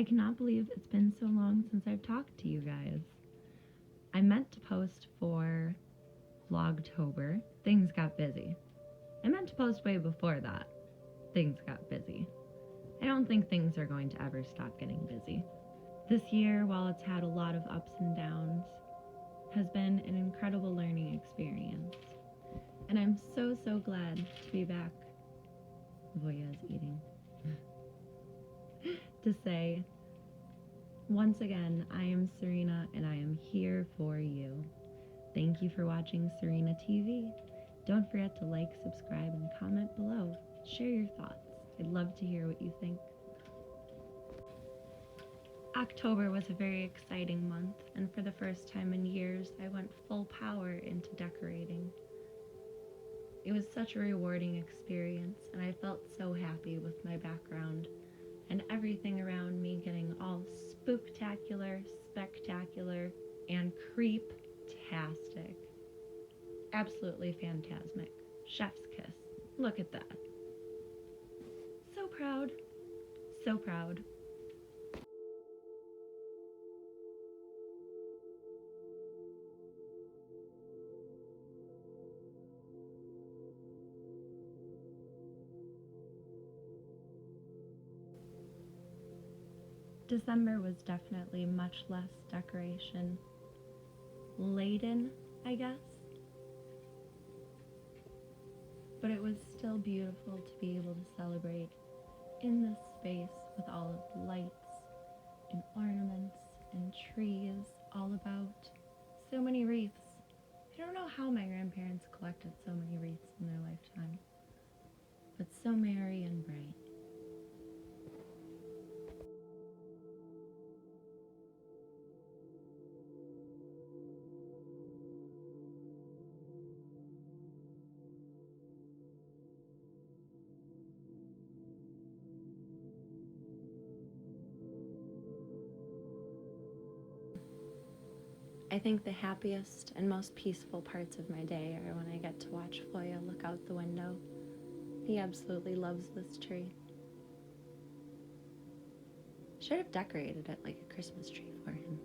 I cannot believe it's been so long since I've talked to you guys. I meant to post for vlogtober. Things got busy. I meant to post way before that. Things got busy. I don't think things are going to ever stop getting busy. This year, while it's had a lot of ups and downs, has been an incredible learning experience. And I'm so glad to be back. Voya is eating. To say, once again, I am Serena and I am here for you. Thank you for watching SerenaTV. Don't forget to like, subscribe, and comment below. Share your thoughts. I'd love to hear what you think. October was a very exciting month, and for the first time in years, I went full power into decorating. It was such a rewarding experience, and I felt so happy with my background and everything around me getting all spooktacular, spectacular, and creep-tastic. Absolutely phantasmic. Chef's kiss. Look at that. So proud. So proud. December was definitely much less decoration laden, I guess. But it was still beautiful to be able to celebrate in this space with all of the lights and ornaments and trees all about. So many wreaths. I don't know how my grandparents collected so many wreaths in their lifetime, but so merry and bright. I think the happiest and most peaceful parts of my day are when I get to watch Voya look out the window. He absolutely loves this tree. Should have decorated it like a Christmas tree for him.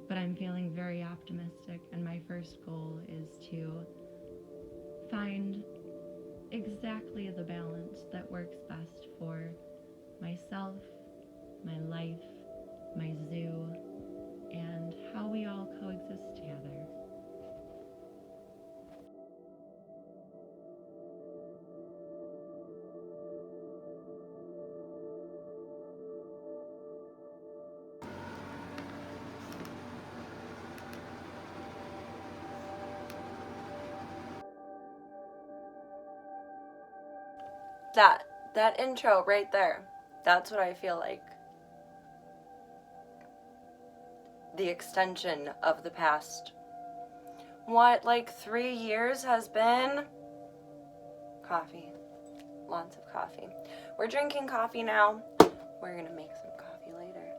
But I'm feeling very optimistic, and my first goal is to find exactly the balance that works best for myself, my life, my zoo, and how we all coexist together. That intro right there, that's what I feel like the extension of the past, what, like 3 years has been? Coffee. Lots of coffee. We're drinking coffee now. We're gonna make some coffee later.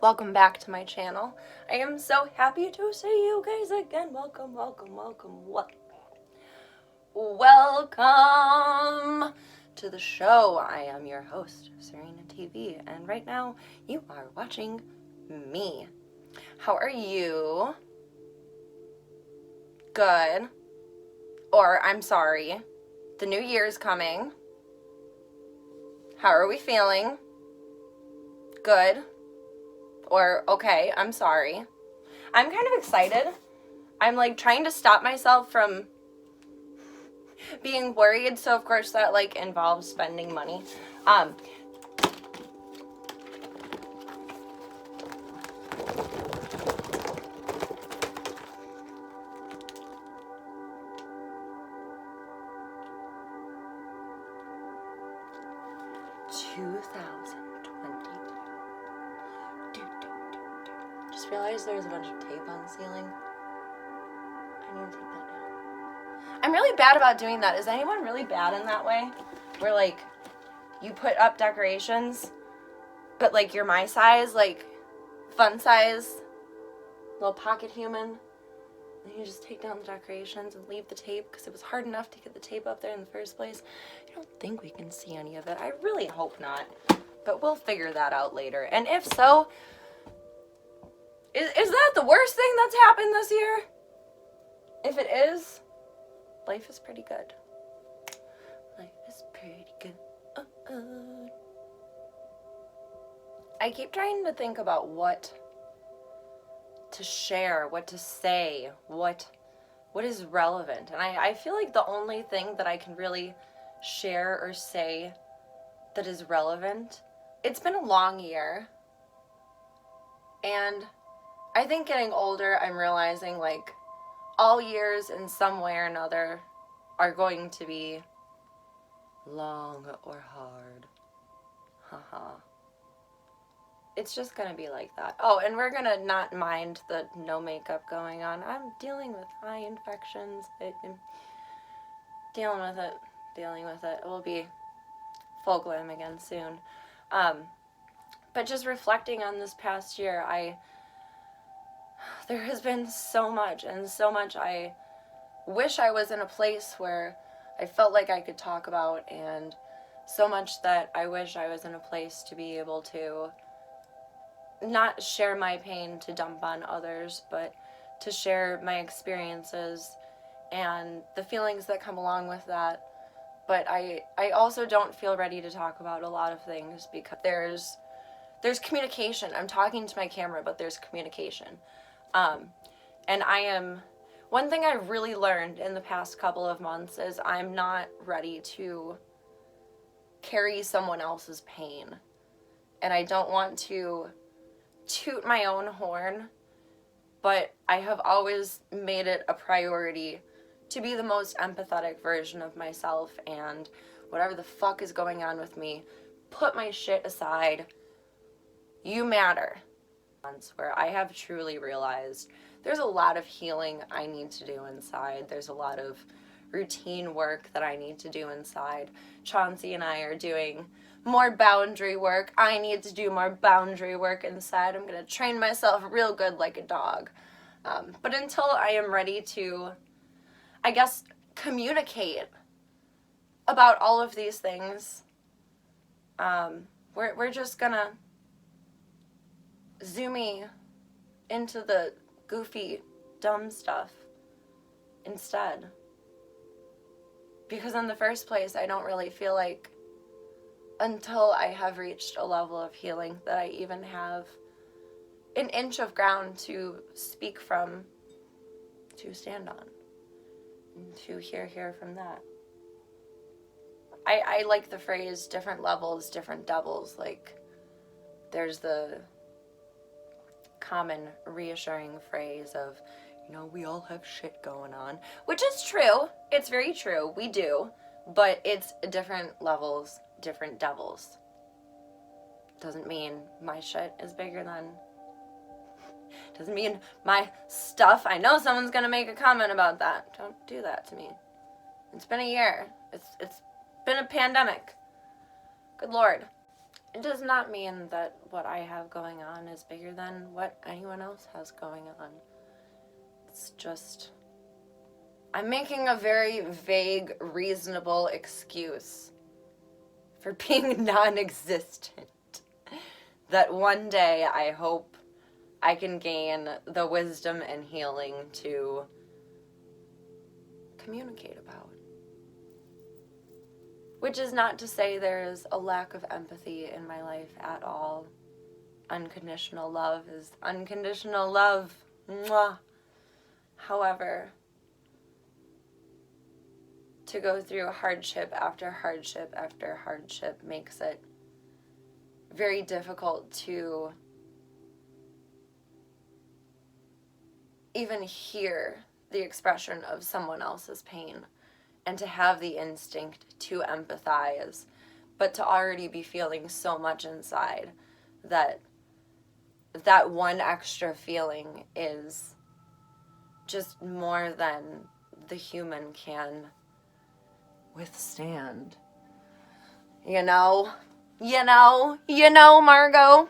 Welcome back to my channel. I am so happy to see you guys again. Welcome, welcome, welcome, welcome to the show. I am your host, SerenaTV, and right now you are watching me. How are you? Good. Or, I'm sorry, the new year's coming. How are we feeling? Good. Or, okay, I'm sorry. I'm kind of excited. I'm like trying to stop myself from being worried, so of course that like involves spending money. Just realized there's a bunch of tape on the ceiling. I need to take that down. I'm really bad about doing that. Is anyone really bad in that way? Where like you put up decorations, but like you're my size, like fun size, little pocket human, then you just take down the decorations and leave the tape because it was hard enough to get the tape up there in the first place. I don't think we can see any of it. I really hope not, but we'll figure that out later. And if so, is that the worst thing that's happened this year? If it is, life is pretty good. Life is pretty good. I keep trying to think about what to share, what to say, what is relevant. And I feel like the only thing that I can really share or say that is relevant, it's been a long year. And I think getting older, I'm realizing like all years in some way or another are going to be long or hard. Haha. It's just gonna be like that. Oh, and we're gonna not mind the no makeup going on. I'm dealing with eye infections. I'm dealing with it. It will be full glam again soon. But just reflecting on this past year, there has been so much, and so much I wish I was in a place where I felt like I could talk about, and so much that I wish I was in a place to be able to not share my pain to dump on others, but to share my experiences and the feelings that come along with that. But I also don't feel ready to talk about a lot of things because there's communication. I'm talking to my camera, but there's communication. And one thing I really learned in the past couple of months is I'm not ready to carry someone else's pain. And I don't want to toot my own horn, but I have always made it a priority to be the most empathetic version of myself, and whatever the fuck is going on with me, put my shit aside. You matter. Where I have truly realized there's a lot of healing I need to do inside. There's a lot of routine work that I need to do inside. Chauncey and I are doing more boundary work. I need to do more boundary work inside. I'm going to train myself real good like a dog. But until I am ready to, I guess, communicate about all of these things, we're just going to zoomy into the goofy, dumb stuff instead. Because in the first place, I don't really feel like until I have reached a level of healing that I even have an inch of ground to speak from, to stand on, and to hear from that. I like the phrase different levels, different devils. Like, there's the common reassuring phrase of, you know, we all have shit going on, which is true. It's very true. We do. But it's different levels, different devils. Doesn't mean my shit is bigger than, doesn't mean my stuff. I know someone's gonna make a comment about that. Don't do that to me. It's been a year. It's been a pandemic. Good Lord. It does not mean that what I have going on is bigger than what anyone else has going on. It's just, I'm making a very vague, reasonable excuse for being non-existent. That one day I hope I can gain the wisdom and healing to communicate about. Which is not to say there is a lack of empathy in my life at all. Unconditional love is unconditional love. Mwah. However, to go through hardship after hardship after hardship makes it very difficult to even hear the expression of someone else's pain and to have the instinct to empathize, but to already be feeling so much inside that that one extra feeling is just more than the human can withstand. You know, Margot.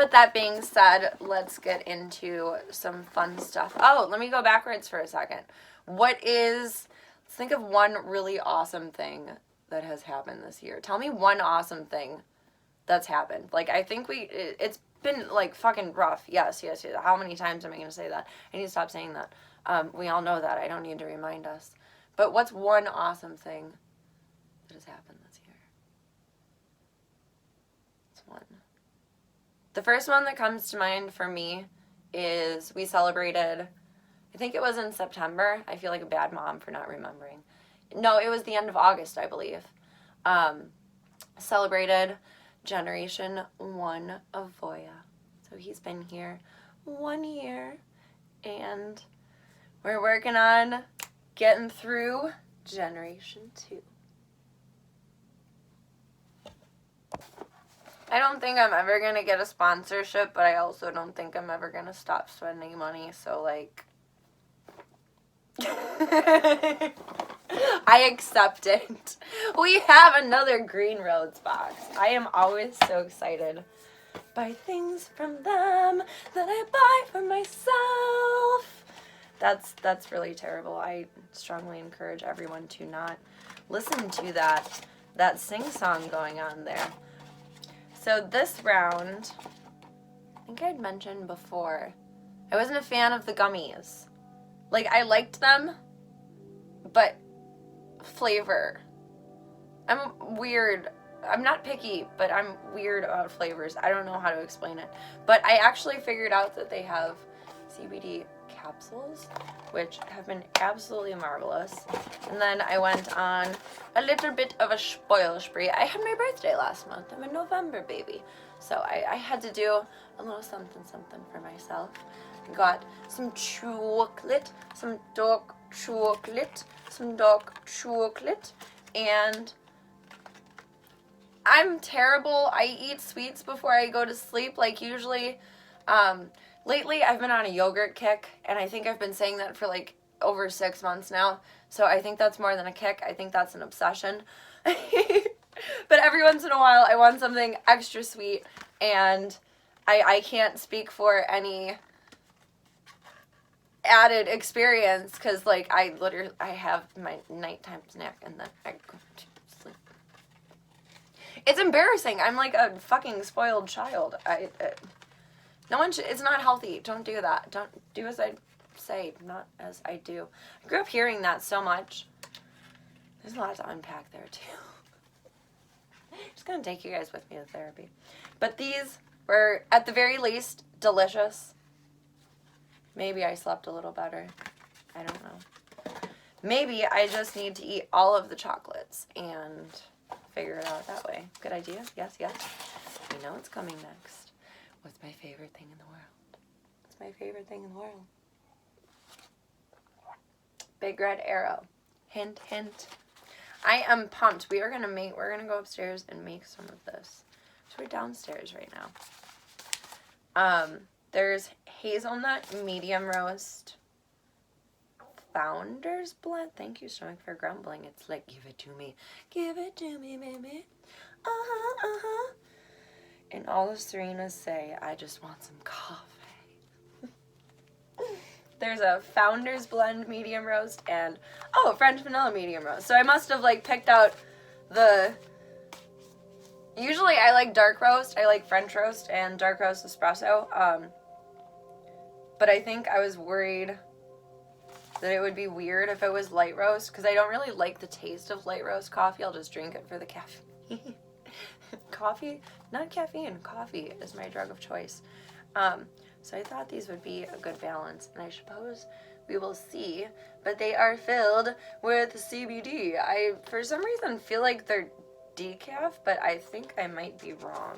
But that being said, let's get into some fun stuff. Oh, let me go backwards for a second. Let's think of one really awesome thing that has happened this year. Tell me one awesome thing that's happened. Like, I think it's been, like, fucking rough. Yes. How many times am I going to say that? I need to stop saying that. We all know that. I don't need to remind us. But what's one awesome thing that has happened this year? It's one. The first one that comes to mind for me is we celebrated, I think it was in September. I feel like a bad mom for not remembering. No, it was the end of August, I believe. Celebrated Generation 1 of Voya. So he's been here 1 year, and we're working on getting through Generation 2. I don't think I'm ever going to get a sponsorship, but I also don't think I'm ever going to stop spending money, so, like, I accept it. We have another Green Roads box. I am always so excited. Buy things from them that I buy for myself. That's really terrible. I strongly encourage everyone to not listen to that sing-song going on there. So this round, I think I'd mentioned before, I wasn't a fan of the gummies. Like, I liked them, but flavor. I'm weird. I'm not picky, but I'm weird about flavors. I don't know how to explain it. But I actually figured out that they have CBD capsules, which have been absolutely marvelous. And then I went on a little bit of a spoil spree. I had my birthday last month. I'm a November baby. So I had to do a little something for myself. I got some chocolate, some dark chocolate, and I'm terrible. I eat sweets before I go to sleep. Like, usually, lately I've been on a yogurt kick, and I think I've been saying that for like over 6 months now. So I think that's more than a kick. I think that's an obsession. But every once in a while I want something extra sweet, and I can't speak for any added experience, because, like, I have my nighttime snack and then I go to sleep. It's embarrassing. I'm like a fucking spoiled child. No one should. It's not healthy. Don't do that. Don't do as I say, not as I do. I grew up hearing that so much. There's a lot to unpack there too. Just gonna take you guys with me to therapy. But these were, at the very least, delicious. Maybe I slept a little better. I don't know. Maybe I just need to eat all of the chocolates and figure it out that way. Good idea? Yes. You know what's coming next. What's my favorite thing in the world? What's my favorite thing in the world? Big red arrow. Hint, hint. I am pumped. We're gonna go upstairs and make some of this. So we're downstairs right now. There's hazelnut medium roast Founder's Blend. Thank you, stomach, for grumbling. It's like, give it to me, baby. And all the Serenas say, I just want some coffee. There's a Founder's Blend medium roast and, oh, French vanilla medium roast. So I must have, like, picked out the... Usually I like dark roast. I like French roast and dark roast espresso. But I think I was worried that it would be weird if it was light roast, because I don't really like the taste of light roast coffee. I'll just drink it for the caffeine. Coffee? Not caffeine. Coffee is my drug of choice. So I thought these would be a good balance, and I suppose we will see. But they are filled with CBD. I, for some reason, feel like they're decaf, but I think I might be wrong.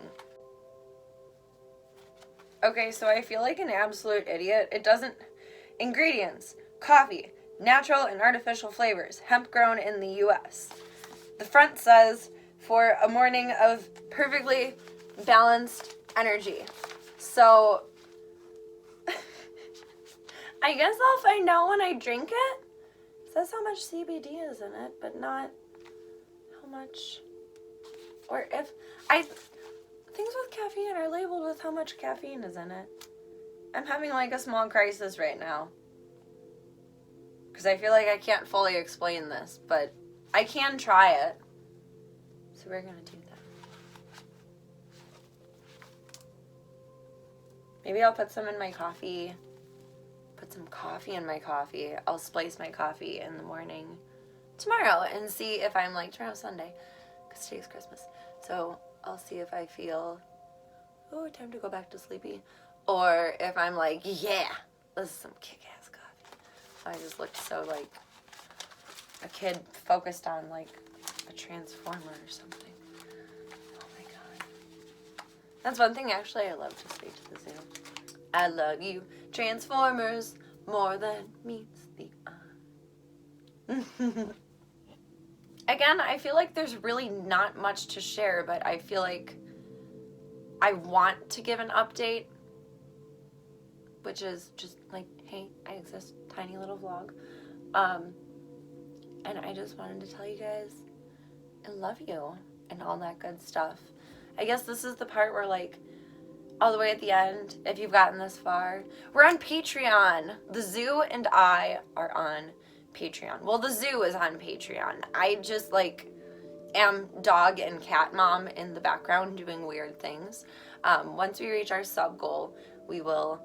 Okay, so I feel like an absolute idiot. It doesn't... Ingredients: coffee, natural and artificial flavors, hemp grown in the U.S. The front says, for a morning of perfectly balanced energy. So, I guess I'll find out when I drink it. It says how much CBD is in it, but not how much, or if, Things with caffeine are labeled with how much caffeine is in it. I'm having like a small crisis right now. Because I feel like I can't fully explain this, but I can try it. So we're going to do that. Maybe I'll put some in my coffee. Put some coffee in my coffee. I'll splice my coffee in the morning tomorrow and see if I'm like, tomorrow's Sunday, because today's Christmas. So I'll see if I feel, oh, time to go back to sleepy. Or if I'm like, yeah, this is some kick-ass coffee. I just looked so like a kid focused on like a transformer or something. Oh my god. That's one thing actually I love to say to the zoo. I love you, Transformers, more than meets the eye. Again, I feel like there's really not much to share, but I feel like I want to give an update, which is just like, hey, I exist, tiny little vlog. And I just wanted to tell you guys I love you and all that good stuff. I guess this is the part where like, all the way at the end, if you've gotten this far, we're on Patreon. The zoo and I are on Patreon. Well, the zoo is on Patreon. I just like am dog and cat mom in the background doing weird things. Once we reach our sub goal, we will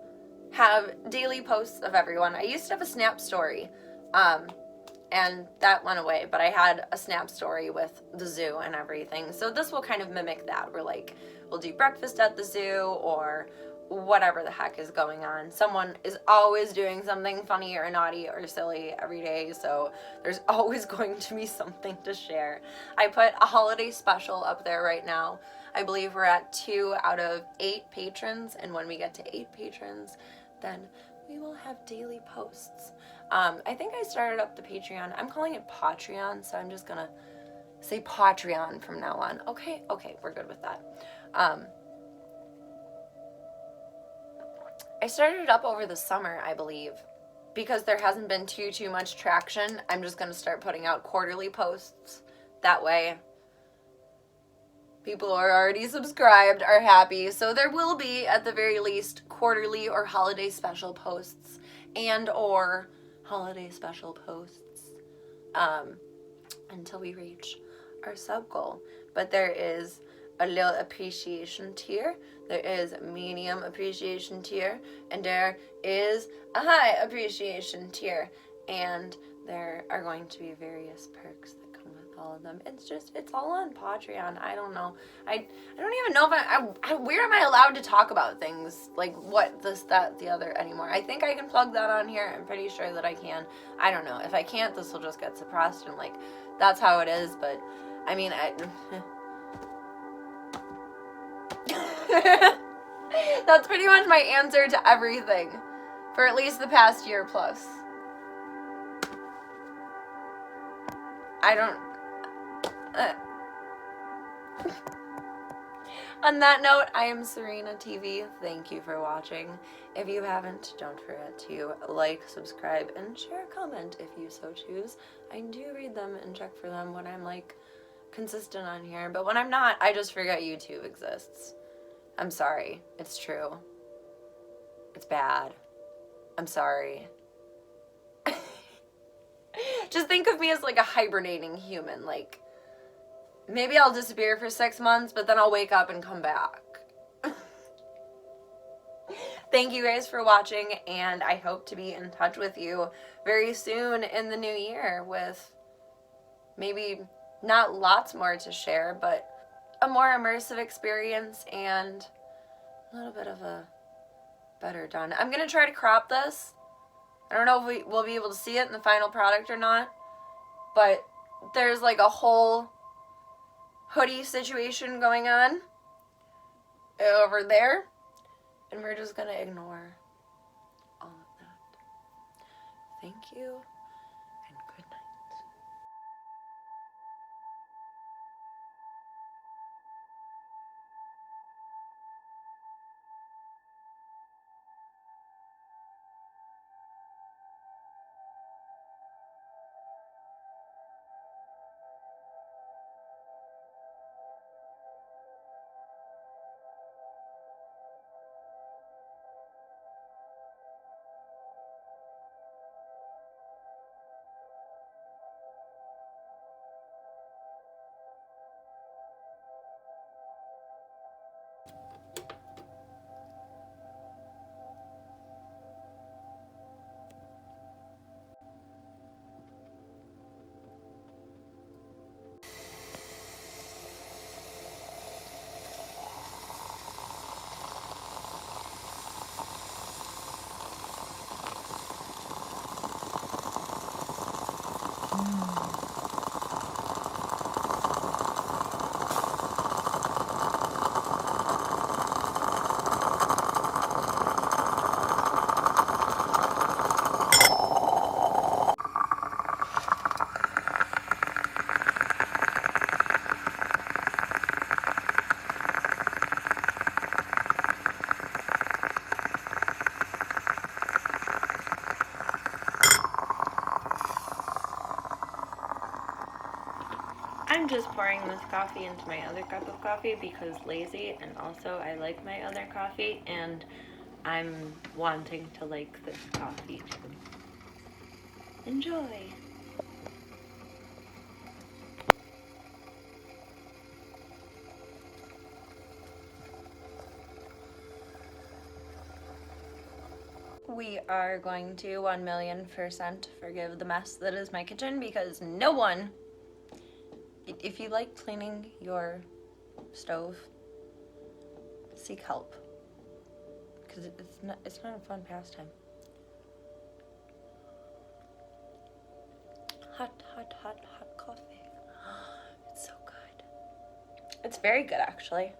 have daily posts of everyone. I used to have a Snap story, and that went away, but I had a Snap story with the zoo and everything. So this will kind of mimic that. We're like, we'll do breakfast at the zoo or whatever the heck is going on. Someone is always doing something funny or naughty or silly every day, so there's always going to be something to share. I put a holiday special up there right now. I believe we're at 2 out of 8 patrons, and when we get to 8 patrons, then we will have daily posts. I think I started up the Patreon. I'm calling it Pawtreon, so I'm just gonna say Pawtreon from now on. Okay, we're good with that. I started it up over the summer, I believe, because there hasn't been too much traction. I'm just gonna start putting out quarterly posts. That way, people who are already subscribed are happy. So there will be, at the very least, quarterly or holiday special posts and or holiday special posts until we reach our sub goal. But there is a little appreciation tier, there is a medium appreciation tier, and there is a high appreciation tier, and there are going to be various perks that come with all of them. It's all on Patreon. I don't know. I don't even know if where am I allowed to talk about things like what, this, that, the other anymore. I think I can plug that on here. I'm pretty sure that I can. I don't know. If I can't, this will just get suppressed, and like, that's how it is. But I mean, that's pretty much my answer to everything for at least the past year plus. I don't... On that note, I am SerenaTV. Thank you for watching. If you haven't, don't forget to like, subscribe, and share a comment if you so choose. I do read them and check for them when I'm like consistent on here, but when I'm not, I just forget YouTube exists. I'm sorry. It's true. It's bad. I'm sorry. Just think of me as like a hibernating human. Like, maybe I'll disappear for 6 months, but then I'll wake up and come back. Thank you guys for watching, and I hope to be in touch with you very soon in the new year with maybe not lots more to share, but a more immersive experience and a little bit of a better done. I'm going to try to crop this. I don't know if we'll be able to see it in the final product or not, but there's like a whole hoodie situation going on over there, and we're just going to ignore all of that. Thank you, and good night. I'm just pouring this coffee into my other cup of coffee because lazy, and also I like my other coffee, and I'm wanting to like this coffee too. Enjoy! We are going to 1,000,000% forgive the mess that is my kitchen, because no one, if you like cleaning your stove, seek help, because it's not a fun pastime. Hot coffee. It's so good. It's very good, actually.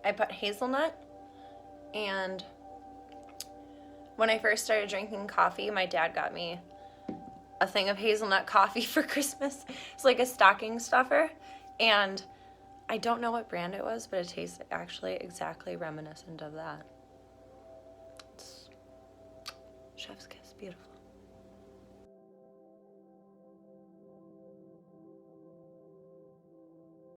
I put hazelnut, and when I first started drinking coffee, my dad got me a thing of hazelnut coffee for Christmas. It's like a stocking stuffer, and I don't know what brand it was, but it tastes actually exactly reminiscent of that. It's chef's kiss, beautiful.